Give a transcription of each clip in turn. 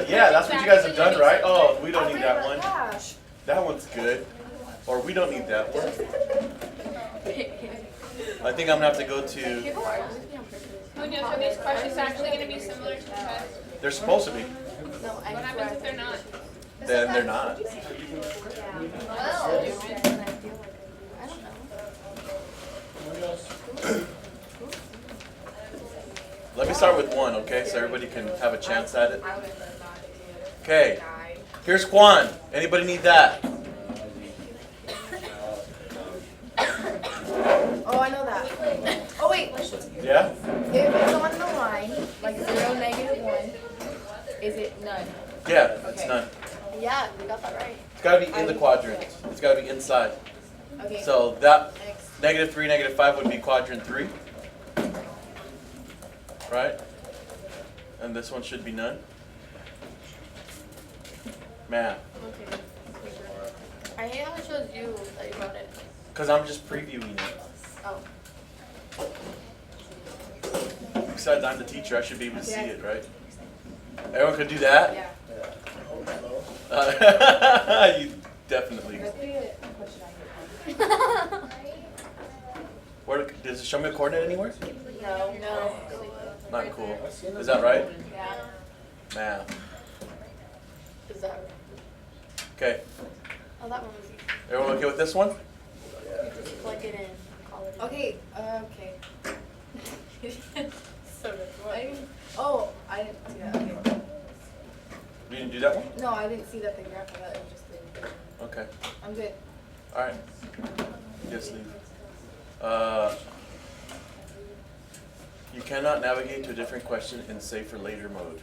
Yeah, that's what you guys have done, right? Oh, we don't need that one. Gosh. That one's good. Or we don't need that one. I think I'm gonna have to go to. Oh, no, so these questions actually going to be similar to the test? They're supposed to be. What happens if they're not? Then they're not. Let me start with one, okay? So everybody can have a chance at it. Okay. Here's Quan. Anybody need that? Oh, I know that. Oh, wait. Yeah? If it's on the line, like 0, -1, is it none? Yeah, it's none. Yeah, we got that right. It's gotta be in the quadrant. It's gotta be inside. Okay. So that Next. -3, -5 would be quadrant 3. Right? And this one should be none. Math. Okay. I hate how it shows you that you wrote it. Because I'm just previewing it. Oh. Besides, I'm the teacher. I should be able to see it, right? Everyone could do that? Yeah. You definitely. Where does it show me a coordinate anywhere? No. No. Not cool. Is that right? Yeah. Math. Is that right? Okay. Oh, that one was easy. Everyone okay with this one? Just plug it in. Call it in. Okay. Okay. So good. Oh, I didn't see that. Okay. You didn't do that one? No, I didn't see that the graph of that. It was just the. Okay. I'm good. All right. Yes, leave. You cannot navigate to a different question in save for later mode.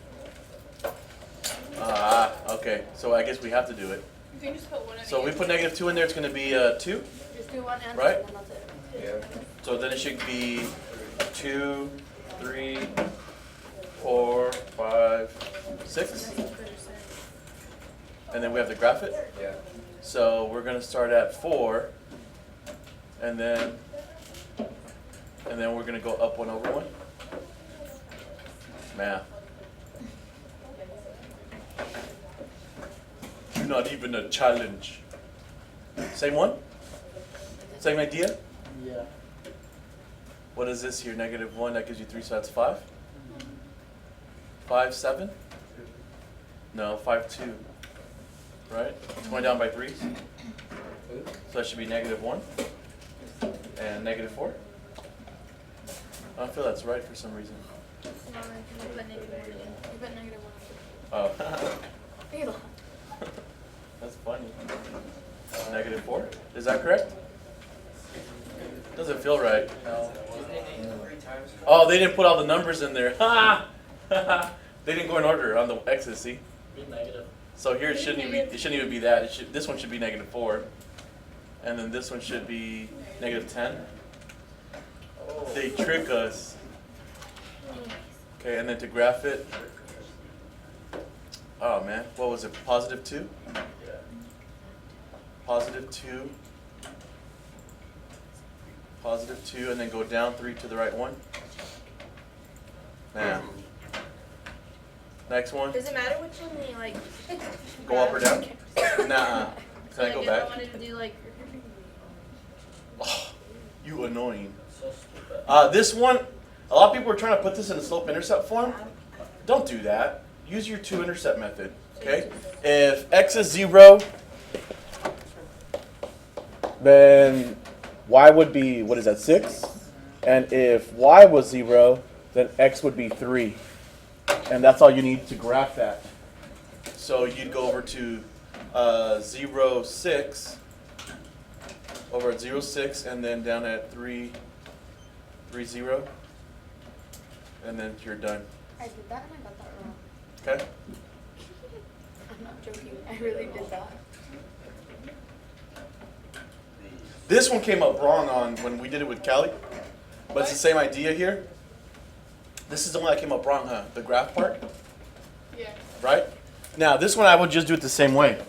Okay. So I guess we have to do it. You can just put one of So we put -2 in there. It's going to be 2. Just do one answer Right? and then that's it. So then it should be 2, 3, 4, 5, 6. And then we have to graph it. Yeah. So we're going to start at 4. And then we're going to go up 1 over 1. Math. You're not even a challenge. Same one? Same idea? Yeah. What is this here? -1, that gives you 3, so that's 5? 5, 7? No, 5, 2. Right? It's going down by 3s. So that should be -1 and -4. I don't feel that's right for some reason. You put -1. Oh. You put That's funny. -4? Is that correct? Doesn't feel right. No. Oh, they didn't put all the numbers in there. Ha! They didn't go in order on the x's, see? So here it shouldn't even be that. This one should be -4. And then this one should be -10. They trick us. Okay, and then to graph it. Oh man, what was it? +2? +2. +2, and then go down 3 to the right 1. Man. Next one. Does it matter which one we like? Go up or down? Nah. Can I go I back? wanted to do like. Oh, you annoying. This one, a lot of people are trying to put this in a slope-intercept form. Don't do that. Use your 2-intercept method, okay? If x is 0, then y would be, what is that, 6? And if y was 0, then x would be 3. And that's all you need to graph that. So you'd go over to 0, 6, over at 0, 6, and then down at 3, 3, 0, and then you're done. I did that and I got that wrong. Okay? I'm not joking. I really did that. This one came up wrong on when we did it with Callie, but it's the same idea here. This is the one that came up wrong, huh? The graph part, Yeah. right? Now this one I would just do it the same way.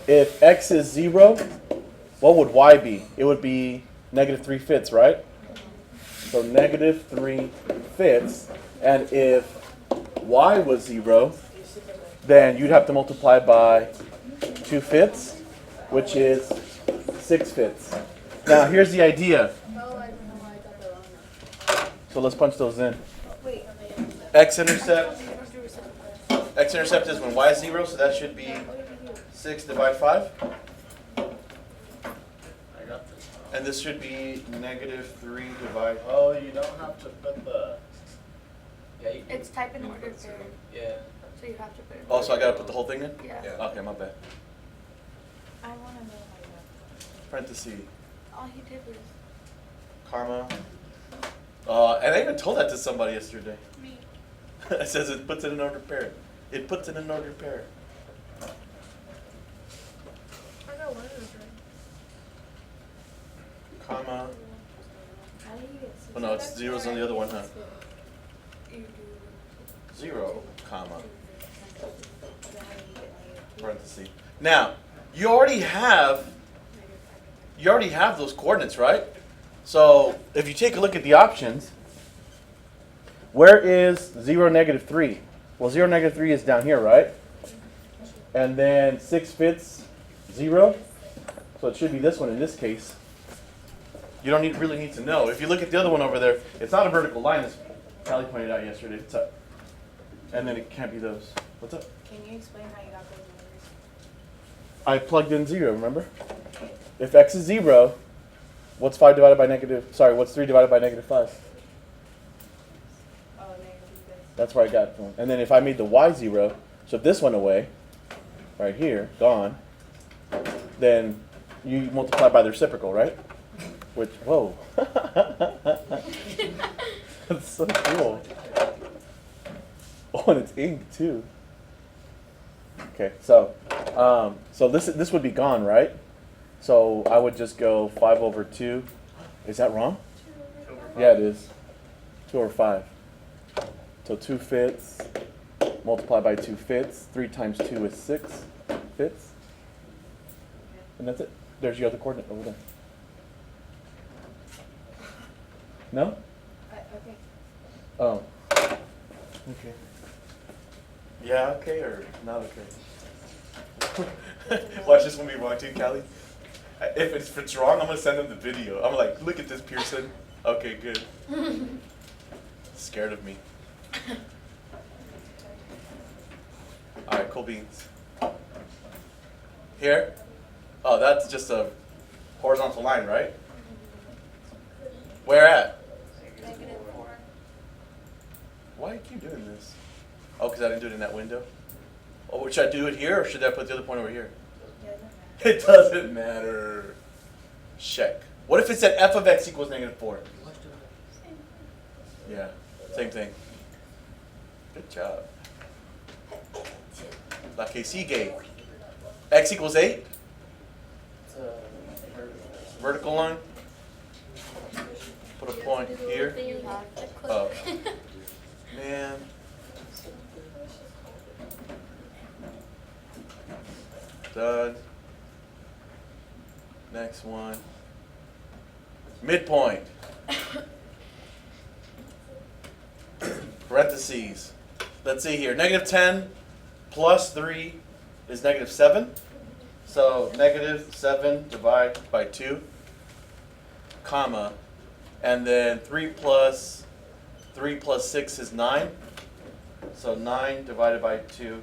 If x is 0, what would y be? It would be -3/5, right? So -3/5, and if y was 0, then you'd have to multiply by 2/5, which is 6/5. Now here's the idea. So let's punch those in. X-intercept is when y is 0, so that should be 6 divided 5. And this should be -3 divided. Oh, you don't have to put the. Yeah, you can. It's type in order period, Yeah. so you have to put it. Oh, so I gotta put the whole thing in? Yeah. Okay, my bad. I want to know how you got that. Parentheses. All he did was. Karma. And I even told that to somebody yesterday. Me. It says it puts it in order pair. It puts it in order pair. I got one of those right. Comma. How do you get six? Oh no, it's zeros on the other one, huh? You do. 0, comma. Parentheses. Now, you already have those coordinates, right? So if you take a look at the options, where is 0, -3? Well, 0, -3 is down here, right? And then 6/5, 0. So it should be this one in this case. You don't really need to know. If you look at the other one over there, it's not a vertical line, as Callie pointed out yesterday. It's up. And then it can't be those. What's up? Can you explain how you got those numbers? I plugged in 0, remember? If x is 0, what's 5 divided by what's 3 divided by -5? Oh, negative. That's where I got it from. And then if I made the y 0, so if this went away, right here, gone, then you multiply by the reciprocal, right? Which, whoa. That's so cool. Oh, and it's ink too. Okay, so this would be gone, right? So I would just go 5/2. Is that wrong? Yeah, it is. 2/5. So 2/5 multiplied by 2/5. 3 times 2 is 6/5. And that's it. There's your other coordinate over there. No? Okay. Oh. Okay. Yeah, okay, or not okay? Watch this one be wrong too, Callie. If it's wrong, I'm going to send them the video. I'm like, look at this, Pearson. Okay, good. Scared of me. All right, cool beans. Here? Oh, that's just a horizontal line, right? Where at? -4. Why do you keep doing this? Oh, because I didn't do it in that window? Oh, should I do it here, or should I put the other point over here? It doesn't matter. Check. What if it said f of x equals -4? Yeah, same thing. Good job. La que sigue. X equals 8? It's a Vertical line? Put a point here. Oh. Man. Done. Next one. Midpoint. Parentheses. Let's see here. -10 plus 3 is -7. So -7 divided by 2, comma, and then 3 plus 6 is 9. So 9 divided by 2.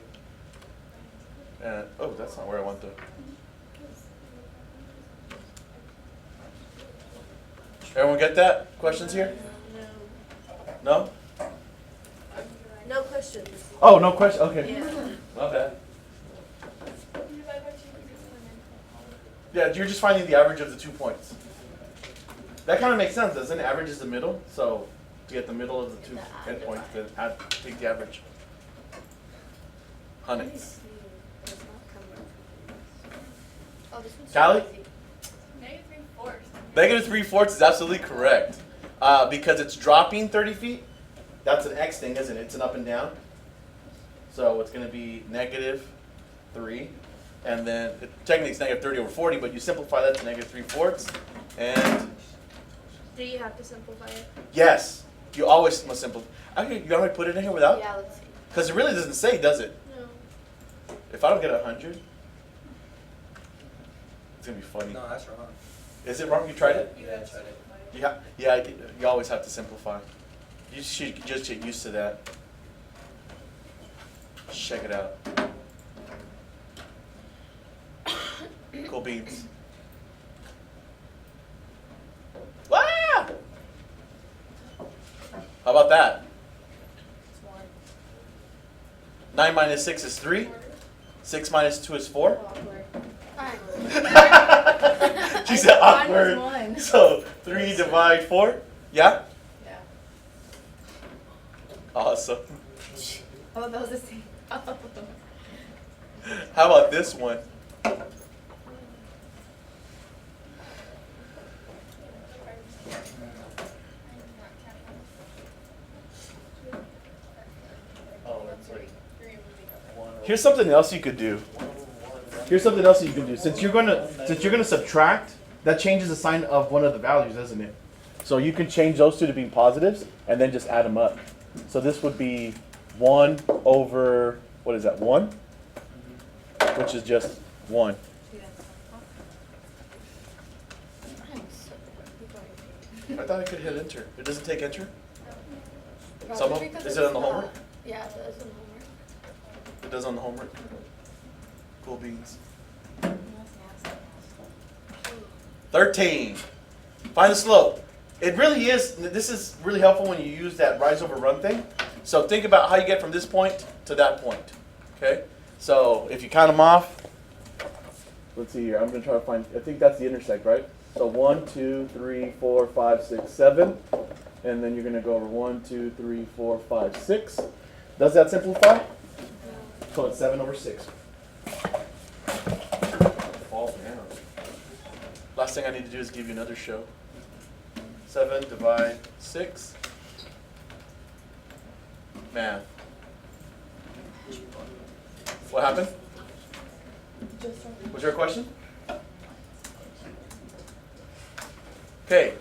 And oh, that's not where I want the. Everyone get that? Questions here? No? No questions. Oh, no question. Okay. Yeah. My bad. Yeah, you're just finding the average of the 2 points. That kind of makes sense, doesn't it? Average is the middle, so to get the middle of the 2 endpoints, then take the average. Hundreds. Oh, this one's Callie? -3/4. -3/4 is absolutely correct. Because it's dropping 30 feet. That's an X thing, isn't it? It's an up and down. So it's going to be -3. And then technically it's -30/40, but you simplify that to -3/4. And Do you have to simplify it? yes, you always must simplify. Okay, you want me to put it in here without? Yeah, let's see. Because it really doesn't say, does it? No. If I don't get 100, it's gonna be funny. No, that's wrong. Is it wrong? You tried it? Yeah, I tried it. Yeah. You always have to simplify. You should just get used to that. Check it out. Cool beans. Wow! How about that? 9 minus 6 is 3. 6 minus 2 is 4. She said awkward. One. So 3 divide 4. Yeah? Yeah. Awesome. Oh, that was the same. How about this one? Here's something else you could do. Here's something else you can do. Since you're gonna subtract, that changes the sign of one of the values, doesn't it? So you can change those two to being positives and then just add them up. So this would be 1 over, what is that, 1? Which is just 1. I thought I could hit enter. It doesn't take enter? Some of them? Is it on the homework? Yeah, it does on the homework. It does on the homework. Cool beans. 13. Find the slope. It really is, this is really helpful when you use that rise over run thing. So think about how you get from this point to that point. Okay? So if you count them off, let's see here. I'm going to try to find, I think that's the intersect, right? So 1, 2, 3, 4, 5, 6, 7. And then you're going to go over 1, 2, 3, 4, 5, 6. Does that simplify? So it's 7 over 6. Fall down. Last thing I need to do is give you another show. 7 divide 6. Math. What happened? Was there a question? Okay.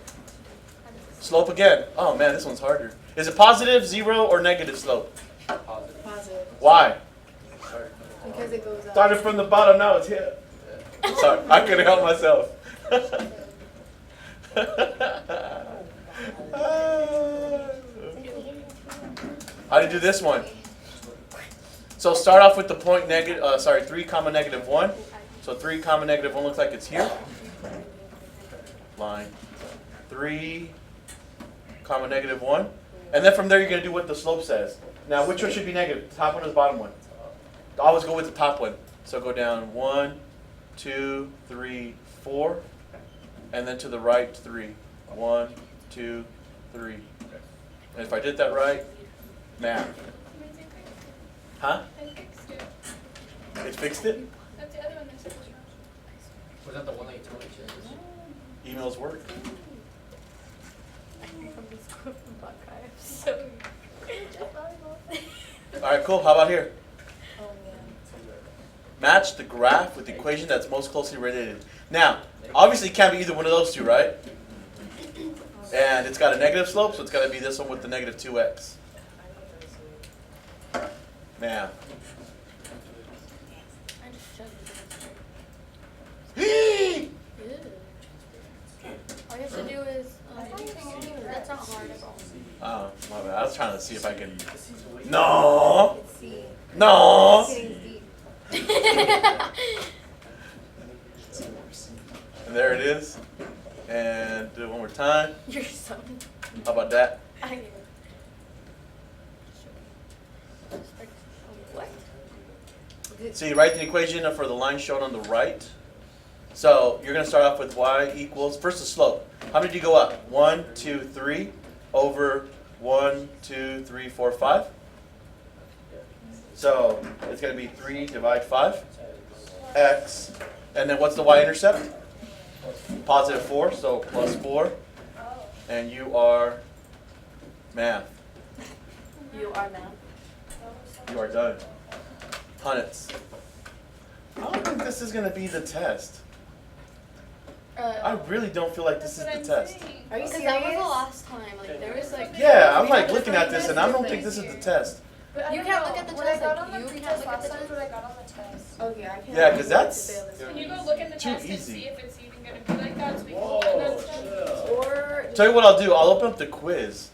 Slope again. Oh man, this one's harder. Is it positive, 0, or negative slope? Positive. Positive. Why? Because it goes up. Started from the bottom, now it's here. Sorry, I couldn't help myself. How do you do this one? So start off with the point negative, 3 comma negative 1. So 3 comma negative 1 looks like it's here. Line. 3 comma negative 1. And then from there you're going to do what the slope says. Now which one should be negative? The top one or the bottom one? Always go with the top one. So go down 1, 2, 3, 4. And then to the right 3. 1, 2, 3. And if I did that right, math. Huh? I fixed it. It fixed it? That's the other one that says wrong. Was that the one that you told me to? Emails work. Alright, cool. How about here? Match the graph with the equation that's most closely related. Now, obviously it can't be either one of those two, right? And it's got a negative slope, so it's got to be this one with the negative 2x. Now. All you have to do is, that's not hard at all. Oh, my bad. I was trying to see if I can. No! It's C. No! It's getting deep. And there it is. And do it one more time. You're so. How about that? I am. What? So you write the equation for the line shown on the right. So you're going to start off with y equals, first the slope. How many do you go up? 1, 2, 3 over 1, 2, 3, 4, 5. So it's going to be 3 divide 5. X. And then what's the y-intercept? Positive 4, so plus 4. And you are math. You are now. You are done. Punnets. I don't think this is going to be the test. I really don't feel like this is the test. Are you serious? That was the last time. Like there was like. Yeah, I'm like looking at this and I don't think this is the test. But I You don't can't know. look at the When test, I got like, on the you can't pretest look at last the time, test. what I got on the test. Okay, I can't. Yeah, 'cause that's- Can you go look in the Too test and easy. see if it's even gonna be like that so we can Whoa, learn that stuff? chill. Or Tell you what I'll do. I'll open up the quiz.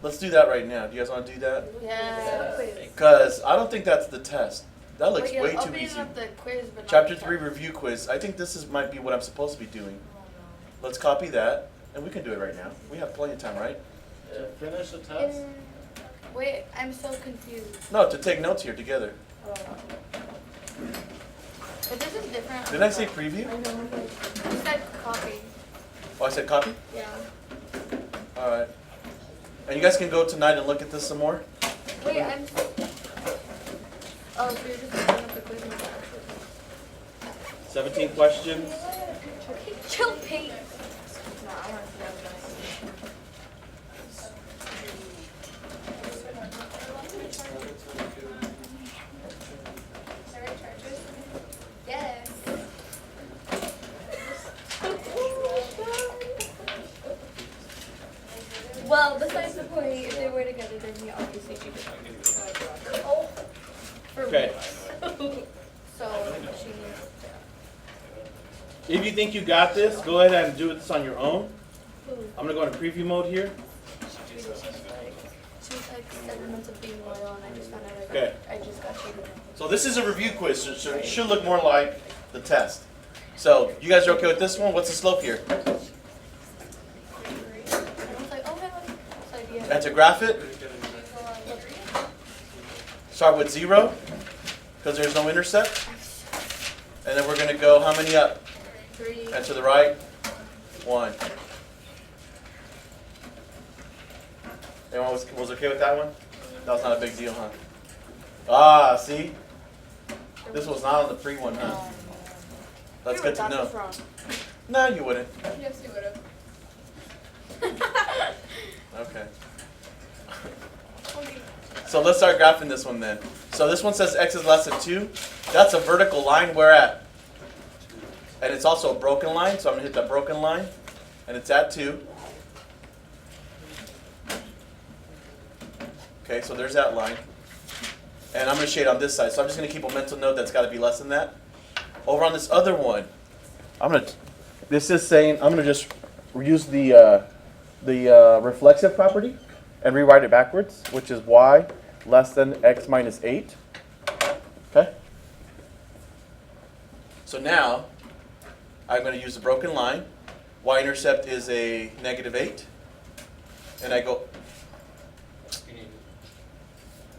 Let's do that right now. Do you guys want to do that? Yeah. Because I don't think that's the test. That looks But you're way too opening easy. up the quiz, but not Chapter the 3 test. review quiz. I think this might be what I'm supposed to be doing. Let's copy that, and we can do it right now. We have plenty of time, right? To finish the test? Wait, I'm so confused. No, to take notes here together. But this is different. Did I say preview? You said copy. Oh, I said copy? Yeah. All right. And you guys can go tonight and look at this some more. Wait, I'm. Oh, so you're just opening up the quiz and the 17 questions. Chill paint. no, I want to see that. Yes. Well, besides the point, if they were together, then we obviously she could. Oh. For Okay. me. So she needs If you think you got this, go ahead and do this on your own. I'm gonna go into preview mode here. she was like 7 months of being loyal, and I just found out Okay. I just got cheated. So this is a review quiz, so it should look more like the test. So you guys are okay with this one? What's the slope here? And I was like, oh my god. So yeah. And to graph it, start with 0, because there's no intercept. And then we're gonna go how many up? 3. And to the right, 1. Anyone was okay with that one? That was not a big deal, huh? Ah, see? This was not on the pre one, huh? That's good to know. No, you wouldn't. Yes, you would've. Okay. So let's start graphing this one then. So this one says x is less than 2. That's a vertical line. Where at? And it's also a broken line, so I'm going to hit that broken line. And it's at 2. Okay, so there's that line. And I'm going to shade on this side. So I'm just going to keep a mental note that's got to be less than that. Over on this other one, this is saying, I'm going to just use the reflexive property and rewrite it backwards, which is y less than x minus 8. Okay? So now, I'm going to use the broken line. Y-intercept is a -8. And I go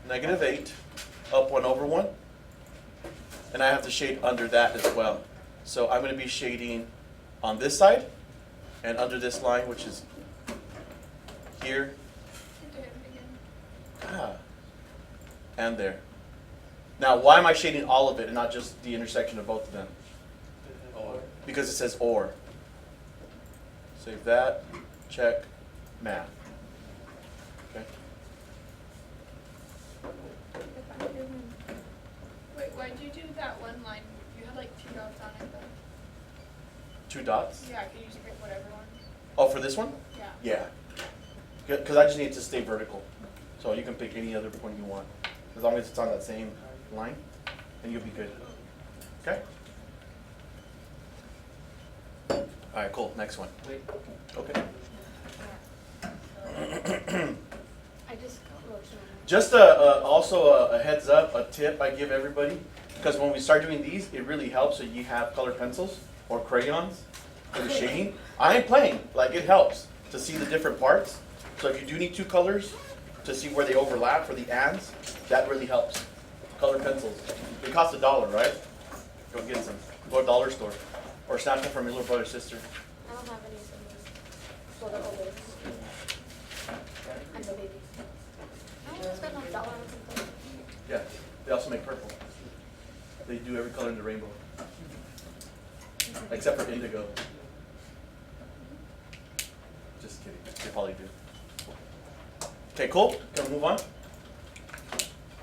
-8, up 1 over 1. And I have to shade under that as well. So I'm going to be shading on this side and under this line, which is here, and there. Now, why am I shading all of it and not just the intersection of both of them? Because it says or. Save that, check, math. Okay. Wait, why'd you do that one line? You had like 2 dots on it though. 2 dots? Yeah, could you just pick whatever one? Oh, for this one? Yeah. Yeah. Because I just need it to stay vertical. So you can pick any other point you want. As long as it's on that same line, and you'll be good. Okay? All right, cool. Next one. Wait. Okay. I just got lotion. Just also a heads up, a tip I give everybody, because when we start doing these, it really helps if you have colored pencils or crayons for the shading. I ain't playing, like it helps to see the different parts. So if you do need 2 colors to see where they overlap for the ands, that really helps. Colored pencils. They cost $1, right? Go get some. Go to a dollar store. Or snatch them from your little brother or sister. I don't have any symbols. So they're older. I'm the baby. I don't want to spend $1 on something. Yeah. They also make purple. They do every color in the rainbow. Except for indigo. Just kidding. They probably do. Okay, cool. Can we move on?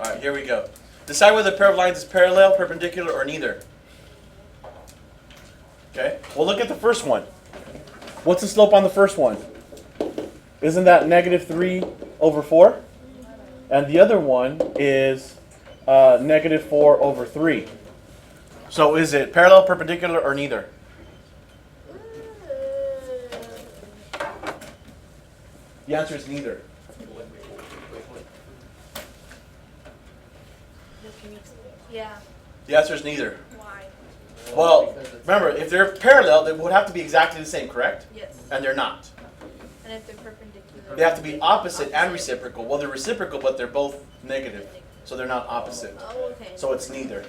All right, here we go. Decide whether a pair of lines is parallel, perpendicular, or neither. Okay, well look at the first one. What's the slope on the first one? Isn't that -3 over 4? And the other one is negative 4 over 3. So is it parallel, perpendicular, or neither? The answer is neither. Yeah. The answer is neither. Why? Well, remember, if they're parallel, they would have to be exactly the same, correct? Yes. And they're not. And if they're perpendicular. They have to be opposite and reciprocal. Well, they're reciprocal, but they're both negative. So they're not opposite. Oh, okay. So it's neither.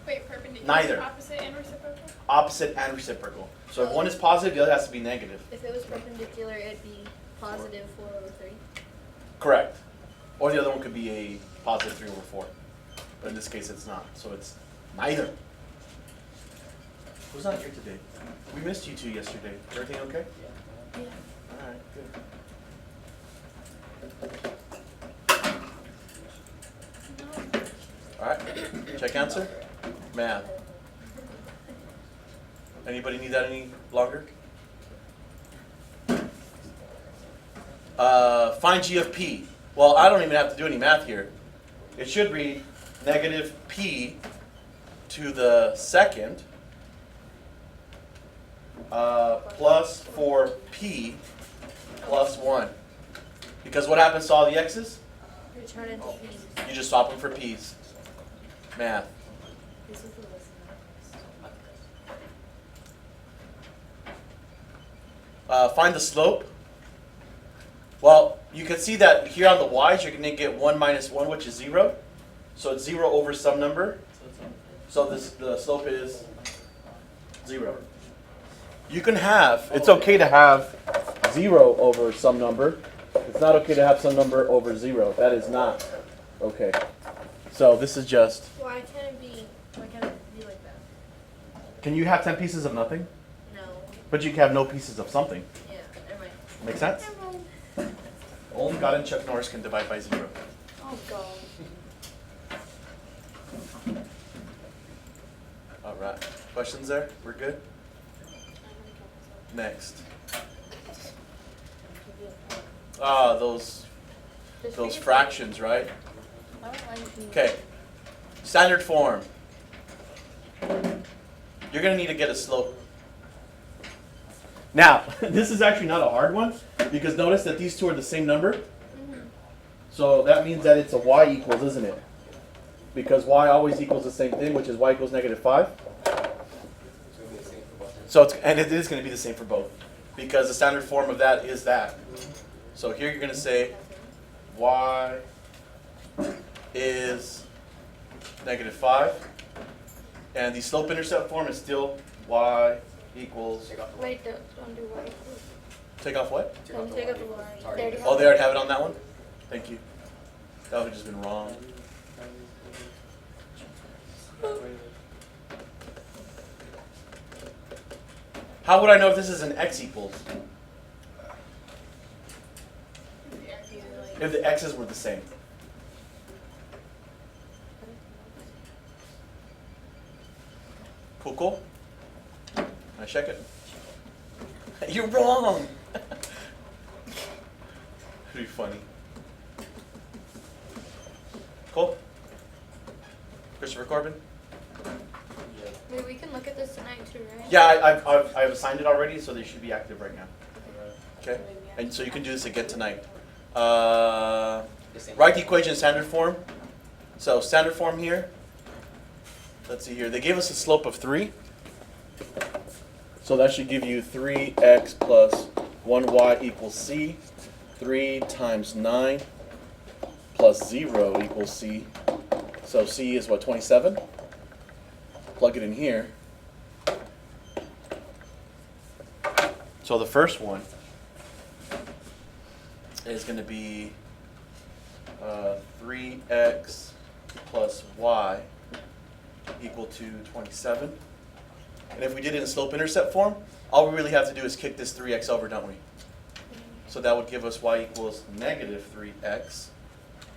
Wait, perpendicular, Neither. opposite, and reciprocal? Opposite and reciprocal. So if one is positive, the other has to be negative. If it was perpendicular, it'd be positive 4 over 3. Correct. Or the other one could be a positive 3 over 4. But in this case, it's not. So it's neither. Who's not here today? We missed you two yesterday. Everything okay? Yeah. All right, good. All right, check answer. Math. Anybody need that any longer? Find g of p. Well, I don't even have to do any math here. It should read negative p to the second plus 4p plus 1. Because what happens to all the x's? They turn into p's. You just swap them for p's. Math. This is the lesson. Find the slope. Well, you can see that here on the y's, you're going to get 1 minus 1, which is 0. So it's 0 over some number. So the slope is 0. You can have, it's okay to have 0 over some number. It's not okay to have some number over 0. That is not okay. So this is just, Why can't it be like that? can you have 10 pieces of nothing? No. But you can have no pieces of something. Yeah, never mind. Make sense? Only God and Chuck Norris can divide by 0. Oh god. All right. Questions there? We're good? Next. Ah, those fractions, right? Okay. Standard form. You're going to need to get a slope. Now, this is actually not a hard one because notice that these two are the same number. So that means that it's a y equals, isn't it? Because y always equals the same thing, which is y equals negative 5. So and it is going to be the same for both because the standard form of that is that. So here you're going to say y is negative 5. And the slope-intercept form is still y equals. Wait, don't do y. Take off what? Don't take up the y. There it is. Oh, they already have it on that one? Thank you. That would have just been wrong. How would I know if this is an x equals? If the x's were the same. Cool? I check it. You're wrong! That'd be funny. Cool? Christopher Corbin? Wait, we can look at this tonight too, right? Yeah, I've assigned it already, so they should be active right now. Okay? And so you can do this again tonight. Write the equation in standard form. So standard form here. Let's see here. They gave us a slope of 3. So that should give you 3x plus 1y equals c. 3 times 9 plus 0 equals c. So c is what, 27? Plug it in here. So the first one is going to be 3x plus y equal to 27. And if we did it in slope-intercept form, all we really have to do is kick this 3x over, don't we? So that would give us y equals negative 3x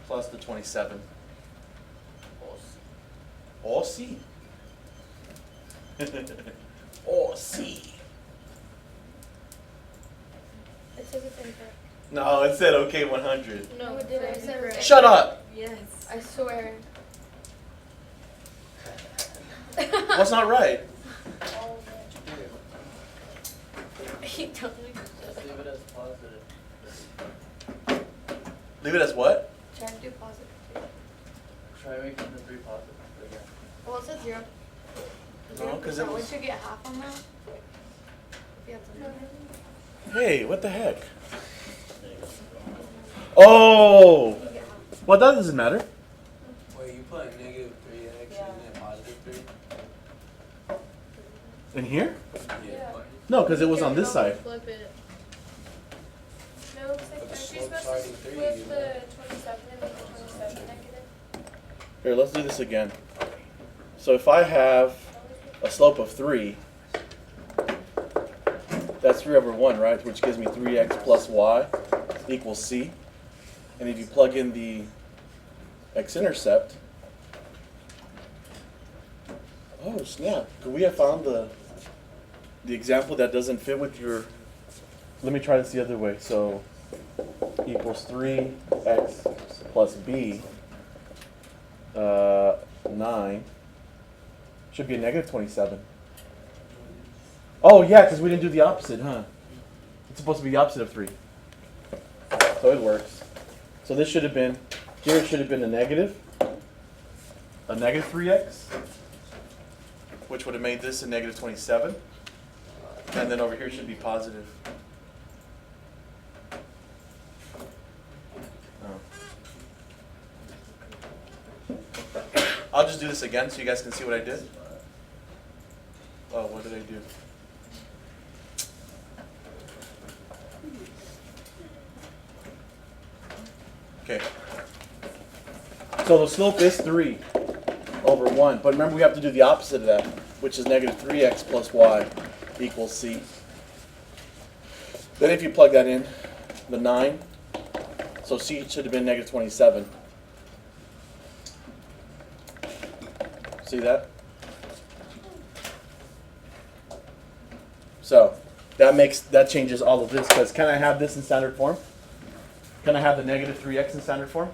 plus the 27. Or C. Or C. It says it's incorrect. No, it said okay 100. No, it didn't. I said right. Shut up. Yes. I swear. What's not right? He totally Just leave it as positive. Leave it as what? try to do positive too. Try making the 3 positive again. Well, it said 0. No, 'cause it was- Would you get half on that? If you had something. Hey, what the heck? Oh! You get half. Well, that doesn't matter. Wait, you put negative 3x and then positive 3? In here? Yeah. No, because it was on this side. Flip it. No, it's like, But the aren't you slope's supposed to already 3, flip you the know. 27 and make the 27 negative? Here, let's do this again. So if I have a slope of 3, that's 3 over 1, right? Which gives me 3x plus y equals c. And if you plug in the x-intercept, oh snap, could we have found the example that doesn't fit with your, let me try this the other way. So equals 3x plus b, 9, should be a negative 27. Oh yeah, because we didn't do the opposite, huh? It's supposed to be the opposite of 3. So it works. So this should have been, here it should have been a negative 3x, which would have made this a negative 27. And then over here should be positive. Oh. I'll just do this again so you guys can see what I did. Oh, what did I do? Okay. So the slope is 3 over 1. But remember, we have to do the opposite of that, which is negative 3x plus y equals c. Then if you plug that in, the 9, so c should have been negative 27. See that? So that changes all of this, because can I have this in standard form? Can I have the negative 3x in standard form?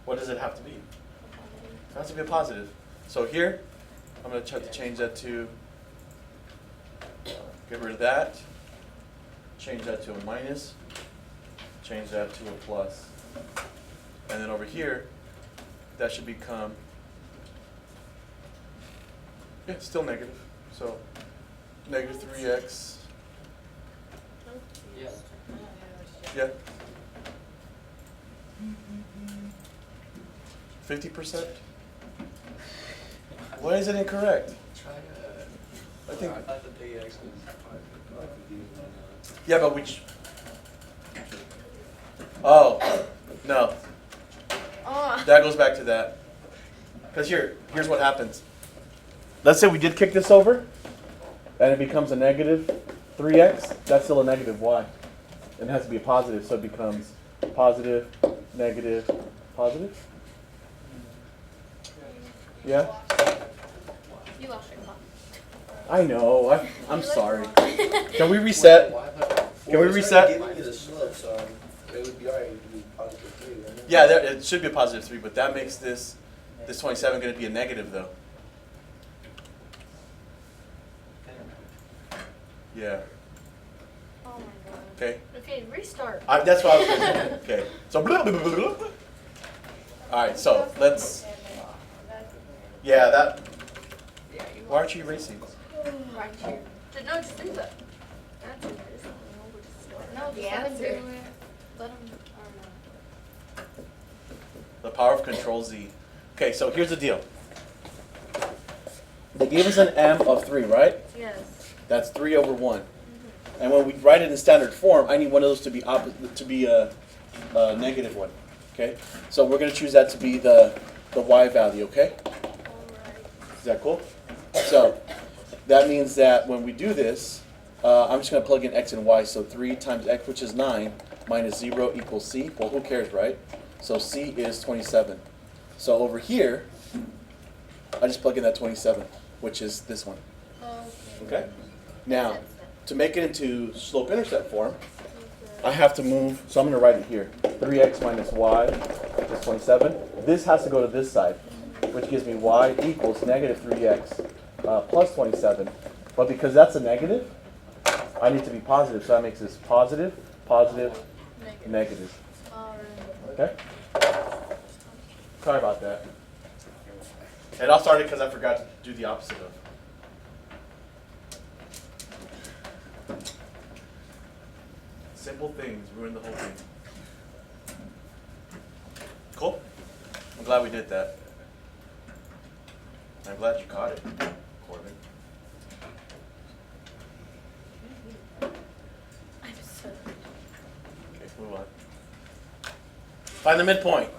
What does it have to be? It has to be a positive. So here, I'm going to try to change that to, get rid of that, change that to a minus, change that to a plus. And then over here, that should become, yeah, still negative. So negative 3x. Yeah. Yeah. 50%? Why is it incorrect? Try I think. I thought the big X was Yeah, but which? Oh, no. Oh. That goes back to that. Because here's what happens. Let's say we did kick this over, and it becomes a negative 3x. That's still a negative y. And it has to be a positive, so it becomes positive, negative, positive. Yeah? You lost your clock. I know. I'm sorry. Can we reset? Can we reset? Giving you the slope, so it would be alright to be positive 3, wouldn't it? Yeah, it should be a positive 3, but that makes this 27 going to be a negative, though. Yeah. Oh my god. Okay. Okay, restart. That's what I was going to say. Okay. So, blah, blah, blah, blah, blah. All right. So let's. Yeah, that. Yeah, you Why aren't you erasing? right here. No, just do that. Answer. No, the answer. Let him. The power of Control Z. Okay. So here's the deal. They gave us an m of 3, right? Yes. That's 3 over 1. And when we write it in standard form, I need one of those to be a negative one. Okay. So we're going to choose that to be the y value. Okay. Is that cool? So that means that when we do this, I'm just going to plug in x and y. So 3 times x, which is 9, minus 0 equals c. Well, who cares, right? So c is 27. So over here, I just plug in that 27, which is this one. Okay. Okay? Now, to make it into slope-intercept form, I have to move, so I'm going to write it here. 3x minus y is 27. This has to go to this side, which gives me y equals negative 3x plus 27. But because that's a negative, I need to be positive. So that makes this positive, positive, negative. Okay? Sorry about that. And I'll start it because I forgot to do the opposite of. Simple things ruin the whole thing. Cool? I'm glad we did that. I'm glad you caught it, Corbin. Okay, move on. Find the midpoint.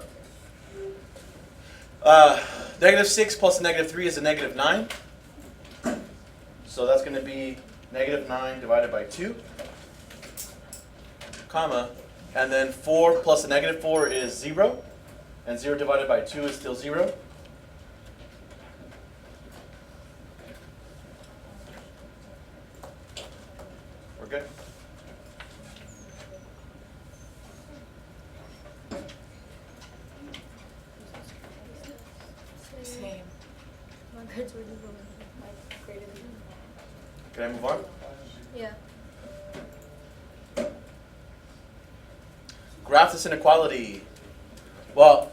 Negative 6 plus negative 3 is a negative 9. So that's going to be negative 9 divided by 2. Comma, and then 4 plus a negative 4 is 0, and 0 divided by 2 is still 0. We're good? Same. My grades were just like greater than Can I move on? Yeah. Graph this inequality. Well,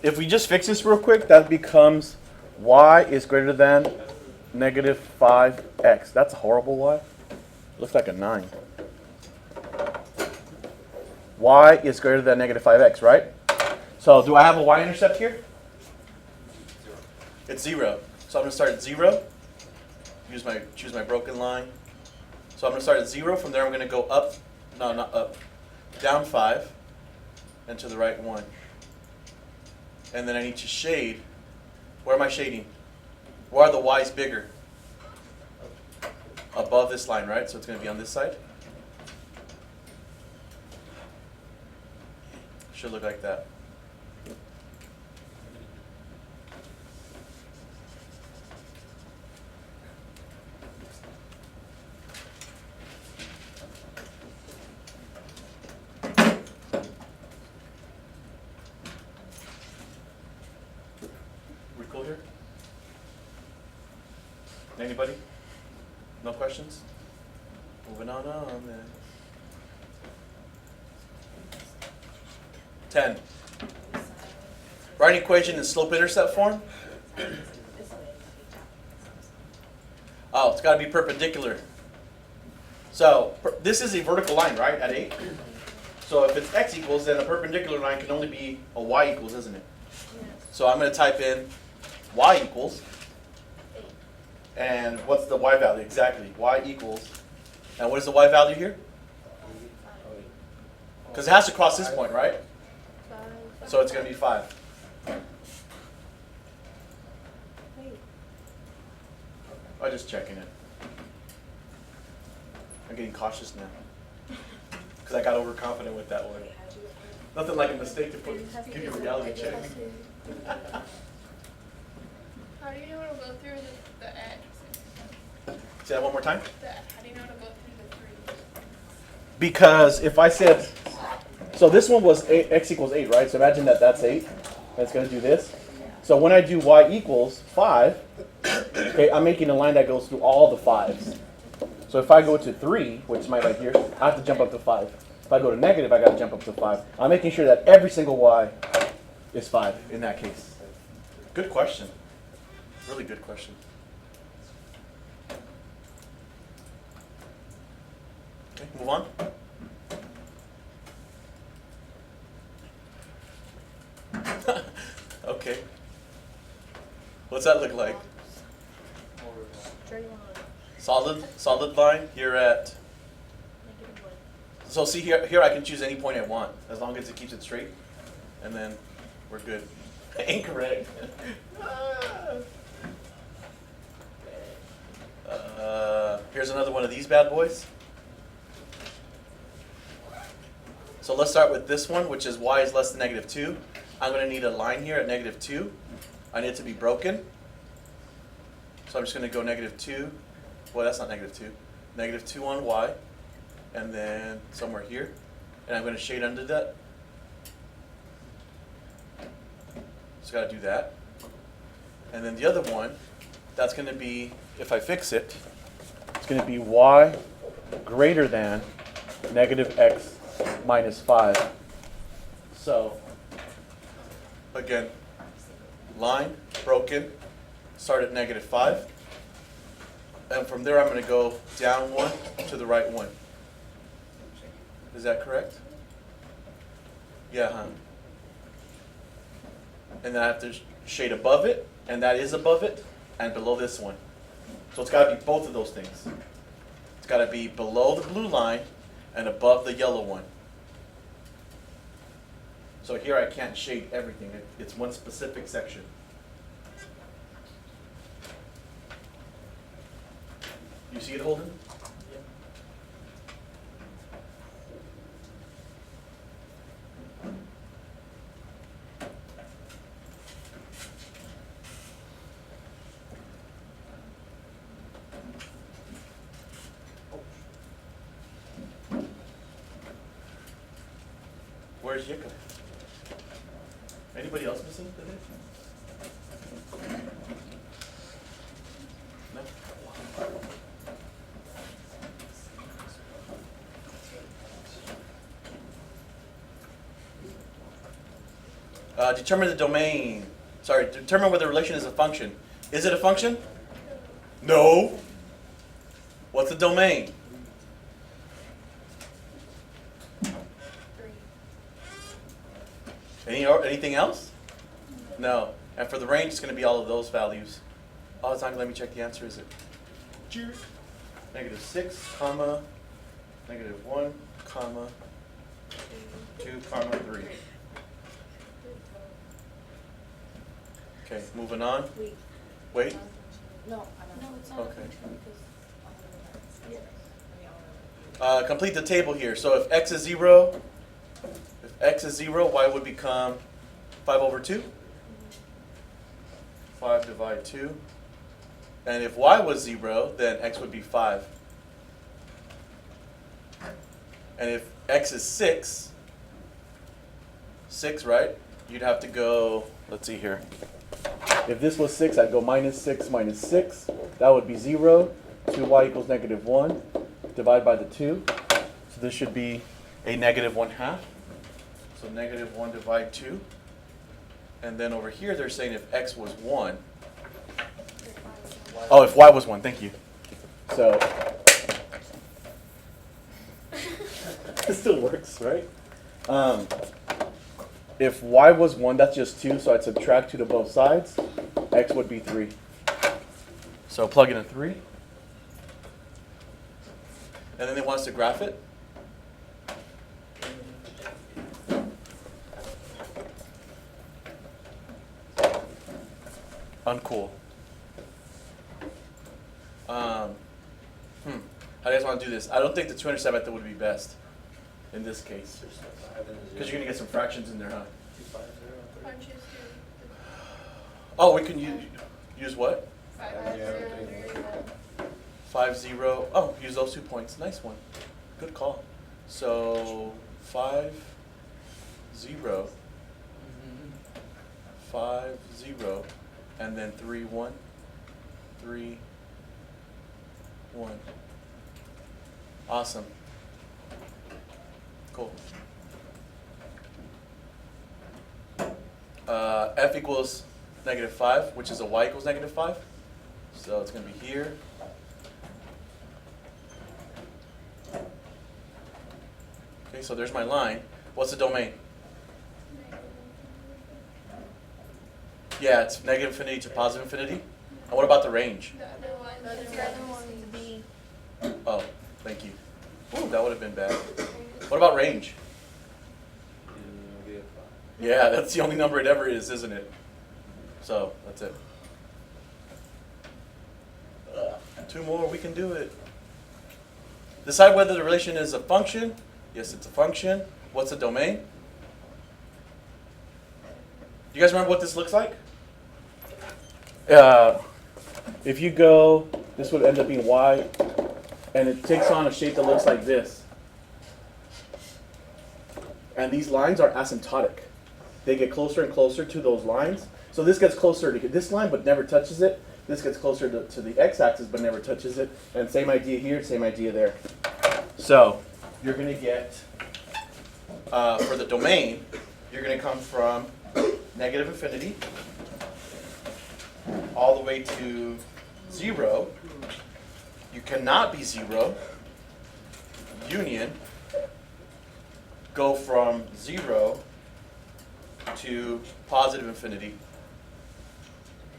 if we just fix this real quick, that becomes y is greater than negative 5x. That's a horrible y. Looks like a 9. Y is greater than negative 5x, right? So do I have a y-intercept here? It's 0. So I'm going to start at 0. Choose my broken line. So I'm going to start at 0. From there I'm going to go up. No, not up. Down 5. And to the right 1. And then I need to shade. Where am I shading? Where are the y's bigger? Above this line, right? So it's going to be on this side. Should look like that. We cool here? Anybody? No questions? Moving on then. 10. Write an equation in slope-intercept form. Oh, it's got to be perpendicular. So this is a vertical line, right, at 8? So if it's x equals, then a perpendicular line can only be a y equals, isn't it? So I'm going to type in y equals. And what's the y value? Exactly. Y equals. And what is the y value here? Because it has to cross this point, right? So it's going to be 5. I'm just checking it. I'm getting cautious now. Because I got overconfident with that one. Nothing like a mistake to give you a reality check. How do you know to go through the x? Say that one more time. How do you know to go through the 3? Because if I said, so this one was x equals 8, right? So imagine that that's 8. And it's going to do this. So when I do y equals 5, okay, I'm making a line that goes through all the 5s. So if I go to 3, which is my right here, I have to jump up to 5. If I go to negative, I got to jump up to 5. I'm making sure that every single y is 5 in that case. Good question. Really good question. Okay, move on. Okay. What's that look like? Straight line. Solid line. You're at. Negative 1. So see here I can choose any point I want as long as it keeps it straight, and then we're good. Incorrect. Here's another one of these bad boys. So let's start with this one, which is y is less than negative 2. I'm going to need a line here at negative 2. I need it to be broken. So I'm just going to go negative 2. Well, that's not negative 2. negative 2 on y, and then somewhere here. And I'm going to shade under that. Just got to do that. And then the other one, that's going to be, if I fix it, it's going to be y greater than negative x minus 5. So, again, line broken, start at negative 5. And from there, I'm going to go down 1 to the right 1. Is that correct? Yeah, huh? And then I have to shade above it, and that is above it, and below this one. So it's got to be both of those things. It's got to be below the blue line and above the yellow one. So here I can't shade everything. It's one specific section. You see it, Holden? Where's Yika? Anybody else missing today? No? Determine the domain. Sorry, determine whether the relation is a function. Is it a function? No. What's the domain? Anything else? No. And for the range, it's going to be all of those values. Oh, it's not going to let me check the answer, is it? Negative 6, comma, negative 1, comma, 2, comma, 3. Okay, moving on. Wait. No, it's not. Okay. Complete the table here. So if x is 0, y would become 5 over 2. 5 divide 2. And if y was 0, then x would be 5. And if x is 6, right? You'd have to go, let's see here. If this was 6, I'd go minus 6 minus 6. That would be 0. 2y equals negative 1. Divide by the 2. So this should be a negative 1/2. So negative 1 divide 2. And then over here, they're saying if x was 1. Oh, if y was 1, thank you. So, it still works, right? If y was 1, that's just 2, so I'd subtract 2 to both sides. X would be 3. So plug in a 3. And then they want us to graph it. Uncool. How do you guys want to do this? I don't think the 207 method would be best in this case. Because you're going to get some fractions in there, huh? Punches do. Oh, we can use what? 5, 0. Oh, use those 2 points. Nice one. Good call. So 5, 0. 5, 0. And then 3, 1. 3, 1. Awesome. Cool. F equals negative 5, which is a y equals negative 5. So it's going to be here. Okay, so there's my line. What's the domain? Yeah, it's negative infinity to positive infinity. And what about the range? The other one. The other one would be Oh, thank you. Ooh, that would have been bad. What about range? Yeah, that's the only number it ever is, isn't it? So, that's it. 2 more, we can do it. Decide whether the relation is a function. Yes, it's a function. What's the domain? Do you guys remember what this looks like? If you go, this would end up being y and it takes on a shape that looks like this. And these lines are asymptotic. They get closer and closer to those lines. So this gets closer to this line but never touches it. This gets closer to the x-axis but never touches it. And same idea here, same idea there. So you're going to get, for the domain, you're going to come from negative infinity all the way to 0. You cannot be 0. Union, go from 0 to positive infinity,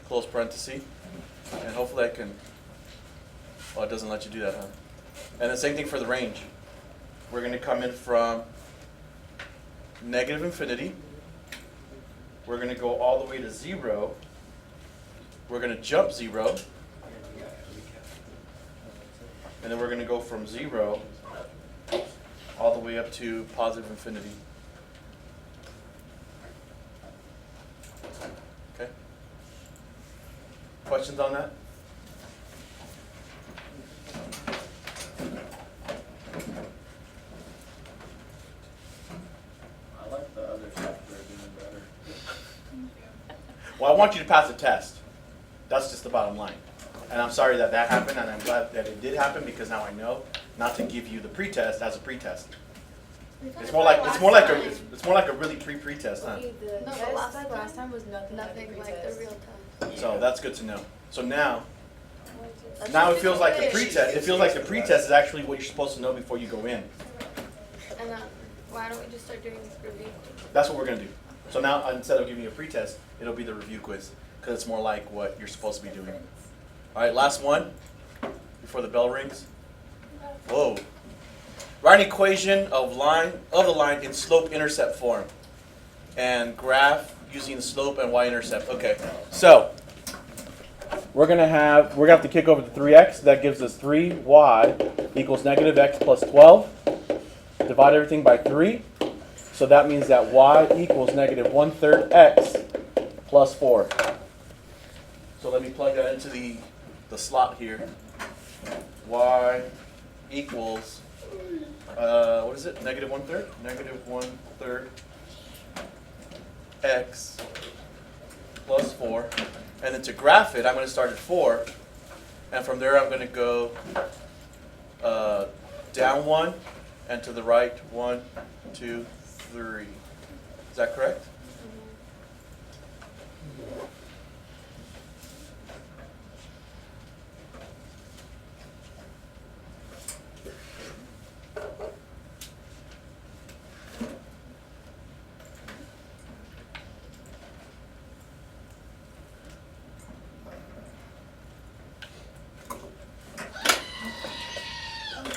close parenthesis, and hopefully I can, oh, it doesn't let you do that, huh? And the same thing for the range. We're going to come in from negative infinity. We're going to go all the way to 0. We're going to jump 0. And then we're going to go from 0 all the way up to positive infinity. Okay? Questions on that? I like the other software even better. Well, I want you to pass the test. That's just the bottom line. And I'm sorry that that happened, and I'm glad that it did happen because now I know not to give you the pretest as a pretest. It's more like a really pretest, huh? The No, test the last like time- last time was nothing like Nothing the like the pretest. real test. So that's good to know. So now That's it feels like the good. pretest. It feels like the pretest is actually what you're supposed to know before you go in. And why don't we just start doing review? That's what we're gonna do. So now instead of giving you a pretest, it'll be the review quiz because it's more like what you're supposed to be doing. All right, last one before the bell rings. Whoa. Write an equation of the line in slope-intercept form, and graph using the slope and y-intercept. Okay, so we're gonna have to kick over the 3x. That gives us 3y equals negative x plus 12. Divide everything by 3. So that means that y equals negative 1/3 x plus 4. So let me plug that into the slot here. Y equals, what is it? Negative 1/3? Negative 1/3 x plus 4. And then to graph it, I'm going to start at 4. And from there, I'm going to go down 1 and to the right 1, 2, 3. Is that correct?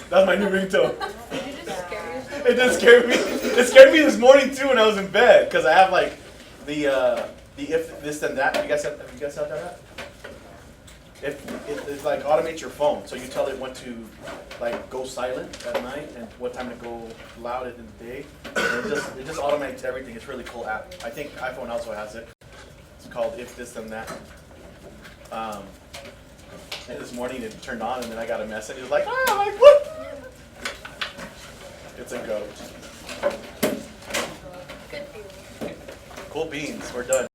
That's my new ringtone. Did you just scare yourself? It did scare me. It scared me this morning too when I was in bed because I have like the if this then that. Have you guys had that? If it like automates your phone, so you tell it when to like go silent at night and what time to go loud in the day. And it just automates everything. It's a really cool app. I think iPhone also has it. It's called If This Then That. And this morning it turned on and then I got a message. It was like, ah, like what? It's a goat. Good feeling. Cool beans. We're done.